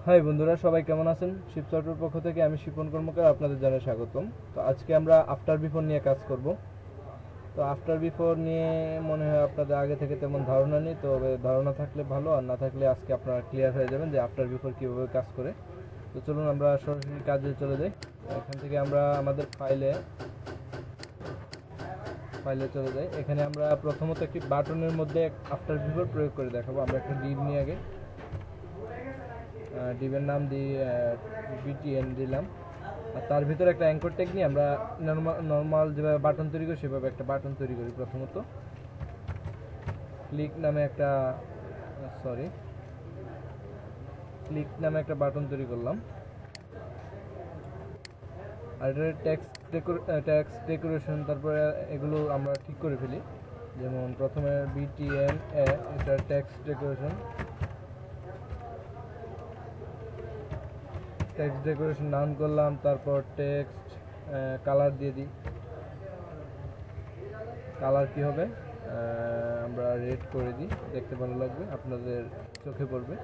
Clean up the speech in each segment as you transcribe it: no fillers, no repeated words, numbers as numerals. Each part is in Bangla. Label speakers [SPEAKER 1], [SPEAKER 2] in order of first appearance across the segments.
[SPEAKER 1] হাই বন্ধুরা, সবাই কেমন আছেন? শিব সফটওয়্যার পক্ষ থেকে আমি শিপন কর্মকার আপনাদের জানাই স্বাগতম। তো আজকে আমরা আফটার বিফোর নিয়ে কাজ করব। তো আফটার বিফোর নিয়ে মনে হয় আপনাদের আগে থেকে তেমন ধারণা নেই, তবে ধারণা থাকলে ভালো, আর না থাকলে আজকে আপনারা ক্লিয়ার হয়ে যাবেন যে আফটার বিফোর কীভাবে কাজ করে। তো চলুন আমরা সরাসরি কাজে চলে যাই। এখান থেকে আমরা আমাদের ফাইলে চলে যাই। এখানে আমরা প্রথমত একটি বাটনের মধ্যে আফটার বিফোর প্রয়োগ করে দেখাবো। আমরা একটা ডিভ নিয়ে আগে ডিভের নাম দিই বিটিএন দিলাম, আর তার ভিতরে একটা অ্যাঙ্কর ট্যাগ নিয়ে আমরা নর্মাল যেভাবে বাটন তৈরি করি সেভাবে একটা বাটন তৈরি করি। প্রথমত ক্লিক নামে একটা বাটন তৈরি করলাম, আর এটা ট্যাক্স ডেকোরেশন, তারপরে এগুলো আমরা ঠিক করে ফেলি। যেমন প্রথমে বিটিএন এটা ট্যাক্স ডেকোরেশন ডাউন করলাম, তারপর টেক্সট কালার দিয়ে দিই। কালার কি হবে, আমরা রেড করে দিই, দেখতে ভালো লাগবে, আপনাদের চোখে পড়বে।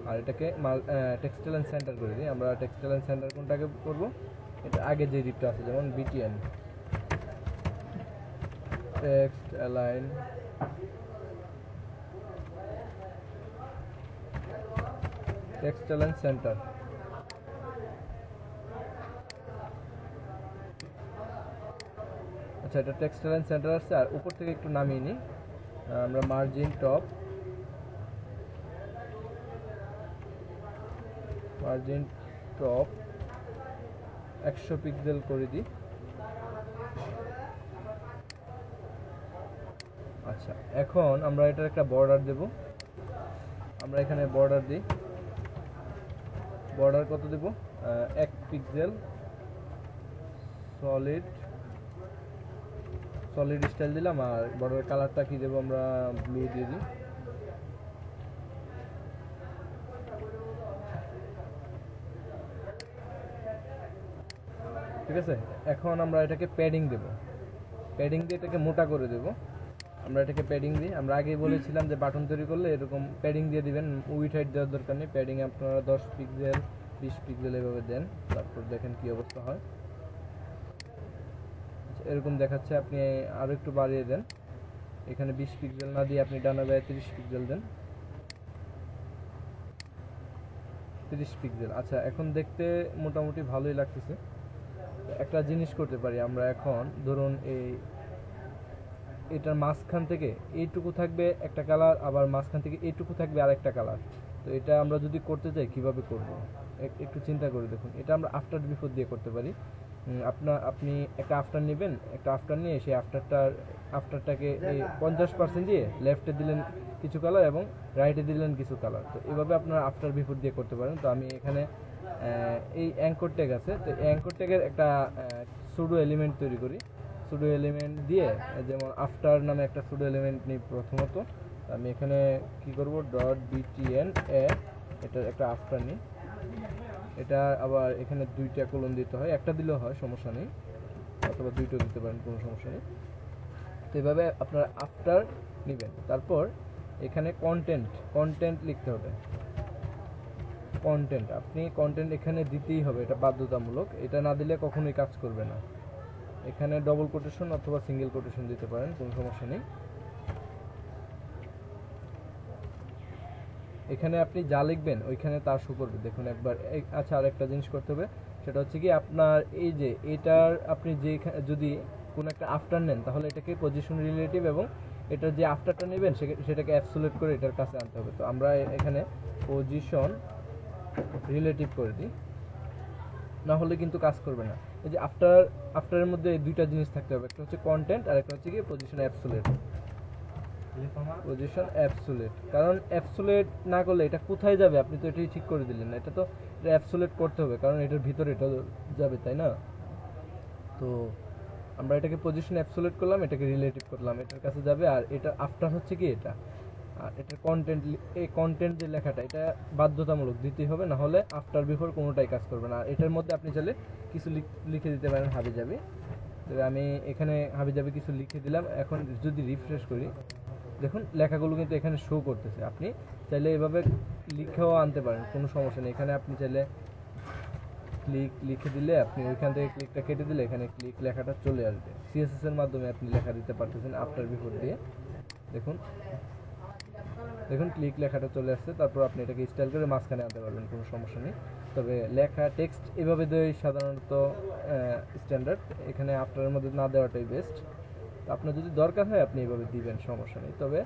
[SPEAKER 1] আর এটাকে টেক্সটাইল অ্যান্ড সেন্টার করে দিই। আমরা টেক্সটাইল অ্যান্ড সেন্টার কোনটাকে করবো, এটা আগে যে ডিপটা আছে, যেমন BTN text align textile and centre. আচ্ছা, এটা টেক্সটাইল অ্যান্ড সেন্টার আসছে, আর উপর থেকে একটু নামিয়ে নিই। আমরা মার্জিন টপ 100 পিক্সেল করে দিই। আচ্ছা, এখন আমরা এটার একটা বর্ডার দেব। আমরা এখানে বর্ডার দিই। বর্ডার কত দেব, 1 পিক্সেল সলিড স্টাইল দিলাম। আর বর্ডারের কালারটা কি দেবো, আমরা ব্লু দিয়ে দিই। ঠিক আছে, এখন আমরা এটাকে প্যাডিং দেব। প্যাডিং দিয়ে এটাকে মোটা করে দেব। আমরা এটাকে প্যাডিং দিই। আমরা আগেই বলেছিলাম যে বাটন তৈরি করলে এরকম প্যাডিং দিয়ে দিবেন, উইথ হাইট দেওয়ার দরকার নেই। প্যাডিং আপনারা 10 পিক্সেল 20 পিক্সেল এভাবে দেন, তারপর দেখেন কি অবস্থা হয়। এরকম দেখাচ্ছে, আপনি আরও একটু বাড়িয়ে দেন। এখানে 20 পিক্সেল না দিয়ে আপনি ডানা বায়ে 30 পিক্সেল দেন। 30 পিক্সেল। আচ্ছা, এখন দেখতে মোটামুটি ভালোই লাগতেছে। একটা জিনিস করতে পারি আমরা, এখন ধরুন এটার মাঝখান থেকে এইটুকু থাকবে একটা কালার, আবার মাঝখান থেকে এইটুকু থাকবে আরেকটা কালার। তো এটা আমরা যদি করতে চাই কিভাবে করব, একটু চিন্তা করে দেখুন। এটা আমরা আফটার বিফোর দিয়ে করতে পারি। আপনি একটা আফটার নেবেন, একটা আফটার নিয়ে সেই আফটারটাকে 50% দিয়ে লেফটে দিলেন কিছু কালার এবং রাইটে দিলেন কিছু কালার। তো এভাবে আপনারা আফটার বিফোর দিয়ে করতে পারেন। তো আমি এখানে এই অ্যাঙ্কর ট্যাগ আছে, তো এই অ্যাঙ্কর ট্যাগের একটা সুডো এলিমেন্ট তৈরি করি। সুডো এলিমেন্ট দিয়ে, যেমন আফটার নামে একটা সুডো এলিমেন্ট নিই প্রথমত। আমি এখানে কি করব, ডট বিটিএন এটার একটা আফটার নিই। এটা আবার এখানে 2টা কলম দিতে হয়, একটা দিলেও হয়, সমস্যা নেই, অথবা 2টো দিতে পারেন, কোনো সমস্যা নেই। তো এভাবে আপনারা আফটার নেবেন। তারপর এখানে কন্টেন্ট লিখতে হবে। আপনি কন্টেন্ট এখানে দিতেই হবে, এটা বাধ্যতামূলক। এটা না দিলে কখনোই কাজ করবে না। এখানে ডবল কোটেশন অথবা সিঙ্গেল কোটেশন দিতে পারেন, কোনো সমস্যা নেই। এখানে আপনি যা লিখবেন ওইখানে তা শো করবে, দেখুন একবার। আচ্ছা, আর একটা জিনিস করতে হবে, সেটা হচ্ছে কি, আপনার এই যে এটার আপনি যদি কোনো একটা আফটার নেন, তাহলে এটাকে পজিশন রিলেটিভ এবং এটার যে আফটারটা নেবেন সেটাকে অ্যাবসোলিউট করে এটার কাছে আনতে হবে। তো আমরা এখানে পজিশন রিলেটিভ করে দিই, না হলে কিন্তু কাজ করবে না। এই যে আফটারের মধ্যে এই 2টা জিনিস থাকতে হবে, একটা হচ্ছে কন্টেন্ট আর একটা হচ্ছে কি পজিশন অ্যাবসোলিউট। কারণ অ্যাবসোলিউট না করলে এটা কোথায় যাবে, আপনি তো এটাই ঠিক করে দিলেন না। এটা তো অ্যাবসোলিউট করতে হবে, কারণ এটার ভিতরে এটা যাবে, তাই না? তো আমরা এটাকে পজিশন অ্যাবসোলিউট করলাম, এটাকে রিলেটিভ করলাম, এটার কাছে যাবে। আর এটা আফটার হচ্ছে কি এটা, আর এটার কন্টেন্ট যে লেখাটা, এটা বাধ্যতামূলক দিতেই হবে, না হলে আফটার বিফোর কোনোটাই কাজ করবে না। আর এটার মধ্যে আপনি চাইলে কিছু লিখে দিতে পারেন হাবিজাবি। তবে আমি এখানে হাবিজাবি কিছু লিখে দিলাম। এখন যদি রিফ্রেশ করি, দেখুন লেখাগুলো কিন্তু এখানে শো করতেছে। আপনি চাইলে এভাবে লিখেও আনতে পারেন, কোনো সমস্যা নেই। এখানে আপনি চাইলে ক্লিক লিখে দিলে আপনি ওইখান থেকে ক্লিকটা কেটে দিলে এখানে ক্লিক লেখাটা চলে আসবে। সিএসএস এর মাধ্যমে আপনি লেখা দিতে পারতেছেন আফটার বিফোর দিয়ে। দেখুন দেখুন ক্লিক লেখাটা চলে আসছে, তারপর আপনি এটাকে স্টাইল করে মাঝখানে আনতে পারবেন, কোনো সমস্যা নেই। তবে লেখা টেক্সট এভাবে দেওয়াই সাধারণত স্ট্যান্ডার্ড, এখানে আফটারের মধ্যে না দেওয়াটাই বেস্ট। আপনার যদি দরকার হয় আপনি এভাবে দিবেন, সমস্যা নেই। তবে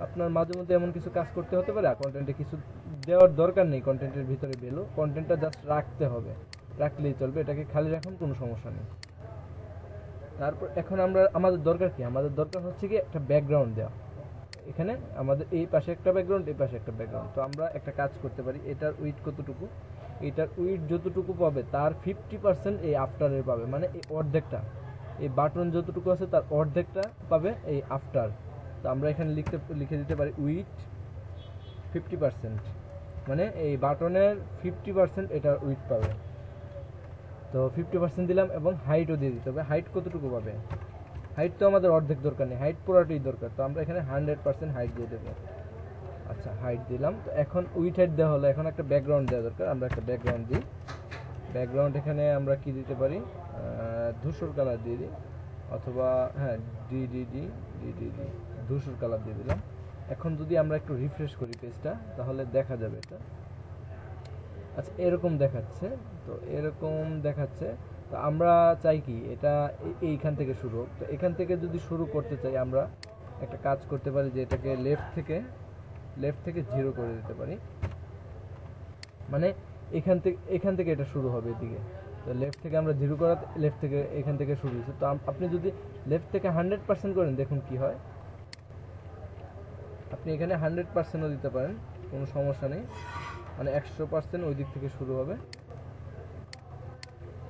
[SPEAKER 1] আপনার মাঝে মধ্যে এমন কিছু কাজ করতে হতে পারে কন্টেন্টে কিছু দেওয়ার দরকার নেই, কন্টেন্টের ভিতরে ভ্যালু, কন্টেন্টটা জাস্ট রাখতে হবে, রাখলেই চলবে, এটাকে খালি রাখুন, কোনো সমস্যা নেই। তারপর এখন আমাদের দরকার কি, আমাদের দরকার হচ্ছে কি একটা ব্যাকগ্রাউন্ড দেওয়া। এখানে আমাদের এই পাশে একটা ব্যাকগ্রাউন্ড, এই পাশে একটা ব্যাকগ্রাউন্ড। তো আমরা একটা কাজ করতে পারি, এটার উইথ কতটুকু, এটার উইথ যতটুকু পাবে তার 50% এই আফটারের পাবে, মানে এই অর্ধেকটা, এই বাটন যতটুকু আছে তার অর্ধেকটা পাবে এই আফটার। তো আমরা এখানে লিখে দিতে পারি উইথ 50%, মানে এই বাটনের 50% এটার উইথ পাবে। তো 50% দিলাম, এবং হাইটও দিয়ে দিতে হবে। হাইট কতটুকু পাবে, হাইট তো আমাদের অর্ধেক দরকার নেই, হাইট পুরোটাই দরকার। তো আমরা এখানে 100% হাইট দিয়ে দেবো। আচ্ছা, হাইট দিলাম। তো এখন উইথ হাইট দেওয়া হলো, এখন একটা ব্যাকগ্রাউন্ড দেওয়া দরকার, আমরা একটা ব্যাকগ্রাউন্ড দিই। ব্যাকগ্রাউন্ড এখানে আমরা কি দিতে পারি, ধূসর কালার দিয়ে দিই, অথবা হ্যাঁ ডিডিডি ধূসর কালার দিয়ে দিলাম। এখন যদি আমরা একটু রিফ্রেশ করি পেজটা, তাহলে দেখা যাবে এটা। আচ্ছা, এরকম দেখাচ্ছে। তো এরকম দেখাচ্ছে। তো আমরা চাই কি এটা এইখান থেকে শুরু হোক। তো এখান থেকে যদি শুরু করতে চাই, আমরা একটা কাজ করতে পারি যে এটাকে লেফট থেকে 0 করে দিতে পারি, মানে এখান থেকে এটা শুরু হবে এদিকে। তো লেফট থেকে আমরা 0 করা, লেফট থেকে এখান থেকে শুরু হয়েছে। তো আপনি যদি লেফট থেকে 100% করেন, দেখুন কি হয়। আপনি এখানে 100%ও দিতে পারেন, কোনো সমস্যা নেই, মানে 100% ওই দিক থেকে শুরু হবে।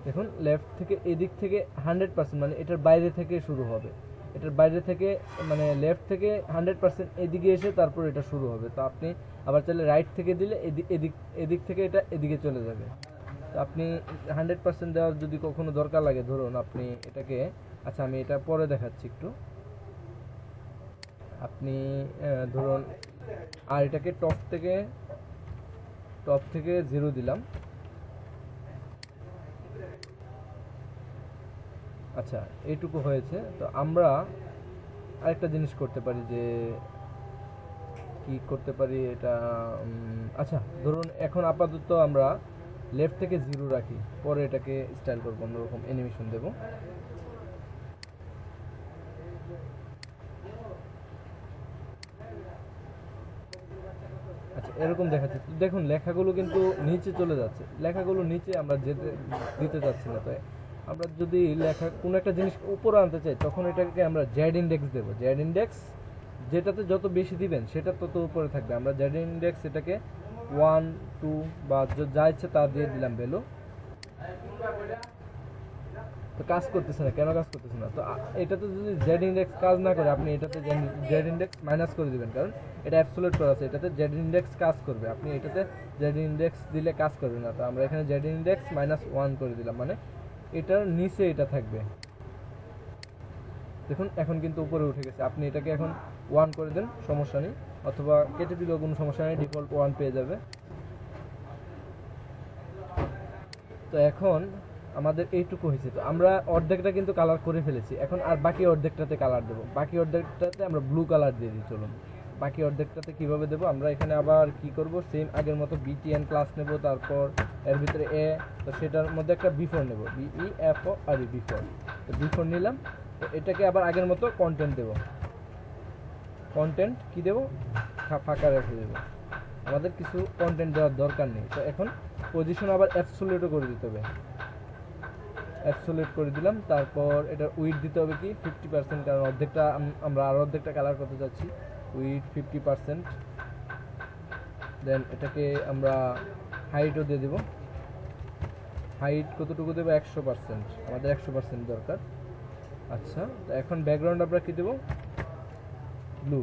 [SPEAKER 1] দেখুন লেফট থেকে এদিক থেকে 100%, মানে এটার বাইরে থেকে শুরু হবে, এটার বাইরে থেকে, মানে লেফট থেকে 100% এদিকে এসে তারপর এটা শুরু হবে। তো আপনি আবার চাইলে রাইট থেকে দিলে এদিক থেকে এটা এদিকে চলে যাবে। তো আপনি 100% দেওয়ার যদি কখনো দরকার লাগে, ধরুন আপনি এটাকে, আচ্ছা আমি এটা পরে দেখাচ্ছি একটু। আপনি ধরুন, আর এটাকে টপ থেকে 0 দিলাম। আচ্ছা, এইটুকু হয়েছে। তো আমরা আরেকটা জিনিস করতে পারি, যে কি করতে পারি এটা, আচ্ছা ধরুন এখন আপাতত আমরা লেফট থেকে 0 রাখি, পরে এটাকে স্টাইল করবো, অন্যরকম অ্যানিমেশন দেব। আচ্ছা, এরকম দেখাচ্ছে। তো দেখুন লেখাগুলো কিন্তু নিচে চলে যাচ্ছে, লেখাগুলো নিচে আমরা দিতে চাচ্ছি না। তো আমরা যদি লেখা কোনো একটা জিনিস উপরে আনতে চাই, তখন এটাকে আমরা জেড ইন্ডেক্স দেবো। জেড ইন্ডেক্স যেটাতে যত বেশি দিবেন সেটা তত উপরে থাকবে। আমরা জেড ইন্ডেক্স এটাকে 1, 2 বা যা ইচ্ছে তা দিয়ে দিলাম ভ্যালু। তো কাজ করতেছে না, কেন কাজ করতেছে না? তো এটাতে যদি জেড ইন্ডেক্স কাজ না করে, আপনি এটাতে জেড ইন্ডেক্স মাইনাস করে দিবেন, কারণ এটা অ্যাবসোলিউট করা আছে, এটাতে জেড ইন্ডেক্স কাজ করবে। আপনি এটাতে জেড ইন্ডেক্স দিলে কাজ করবে না। তো আমরা এখানে জেড ইন্ডেক্স -1 করে দিলাম, মানে এটার নিচে এটা থাকবে। দেখুন এখন কিন্তু উপরে উঠে গেছে। আপনি এটাকে এখন 1 করে দেন, সমস্যা নেই, অথবা কেটে দিলেও কোনো সমস্যা নেই, ডিফল্ট 1 পেয়ে যাবে। তো এখন আমাদের এইটুকু হয়েছে। তো আমরা অর্ধেকটা কিন্তু কালার করে ফেলেছি, এখন আর বাকি অর্ধেকটাতে কালার দেবো। বাকি অর্ধেকটাতে আমরা ব্লু কালার দিয়ে দিই। চলুন বাকি অর্ধেকটাতে কিভাবে দেবো, আমরা এখানে আবার কি করব, সেম আগের মতো বিটিএন ক্লাস নেব, তারপর এর ভিতরে এ, তো সেটার মধ্যে একটা বিফোর নেব, BEFO আর বিফোর। তো বিফোর নিলাম। তো এটাকে আবার আগের মতো কন্টেন্ট দেব। কন্টেন্ট কি দেব, ফাঁকা রেখে দেবো, আমাদের কিছু কন্টেন্ট দেওয়ার দরকার নেই। তো এখন পজিশন আবার অ্যাবসোলিউটও করে দিতে হবে, অ্যাবসোলিউট করে দিলাম। তারপর এটা উইথ দিতে হবে কি 50%, কারণ অর্ধেকটা আমরা আর অর্ধেকটা কালার করতে যাচ্ছি। উইথ 50%। দেন এটাকে আমরা হাইটও দিয়ে দেব। হাইট কতটুকু দেবো, 100%, আমাদের 100% দরকার। আচ্ছা, তো এখন ব্যাকগ্রাউন্ড আমরা কি দেবো, ব্লু।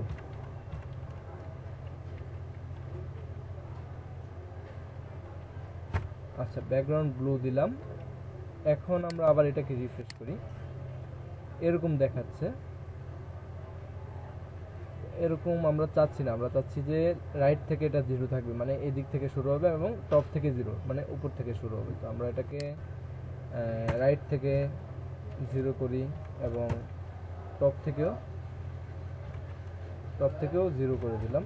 [SPEAKER 1] আচ্ছা, ব্যাকগ্রাউন্ড ব্লু দিলাম। এখন আমরা আবার এটাকে রিফ্রেশ করি, এরকম দেখাচ্ছে। এরকম আমরা চাচ্ছি না, আমরা চাচ্ছি যে রাইট থেকে এটা 0 থাকবে, মানে এদিক থেকে শুরু হবে এবং টপ থেকে 0 মানে উপর থেকে শুরু হবে। তো আমরা এটাকে রাইট থেকে 0 করি এবং টপ থেকেও 0 করে দিলাম,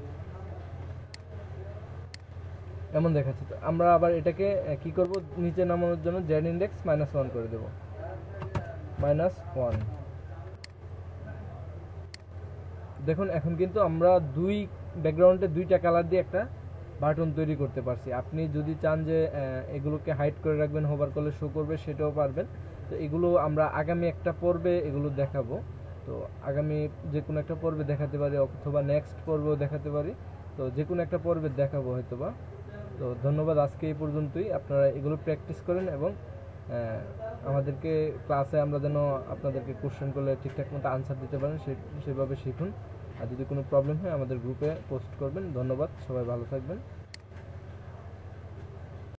[SPEAKER 1] এমন দেখাচ্ছে। তো আমরা আবার এটাকে কি করব, নিচে নামানোর জন্য জেড ইন্ডেক্স -1 করে দেব, -1। দেখুন এখন কিন্তু আমরা ব্যাকগ্রাউন্ডে দুইটা কালার দিয়ে একটা বাটন তৈরি করতে পারছি। আপনি যদি চান যে এগুলোকে হাইড করে রাখবেন, হোভার করলে শো করবে, সেটাও পারবেন। তো এগুলো আমরা আগামী একটা পর্বে এগুলো দেখাবো। তো আগামী যে কোনো একটা পর্বে দেখাতে পারি, অথবা নেক্সট পর্বেও দেখাতে পারি। তো যে কোনো একটা পর্বে দেখাবো হয়তোবা। তো ধন্যবাদ, আজকে এই পর্যন্তই। আপনারা এগুলো প্র্যাকটিস করেন এবং আমাদেরকে ক্লাসে আমরা যেন আপনাদেরকে কোশ্চেন করলে ঠিকঠাক মতো আনসার দিতে পারেন, সেভাবে শিখুন। আর যদি কোনো প্রবলেম হয় আমাদের গ্রুপে পোস্ট করবেন। ধন্যবাদ, সবাই ভালো থাকবেন।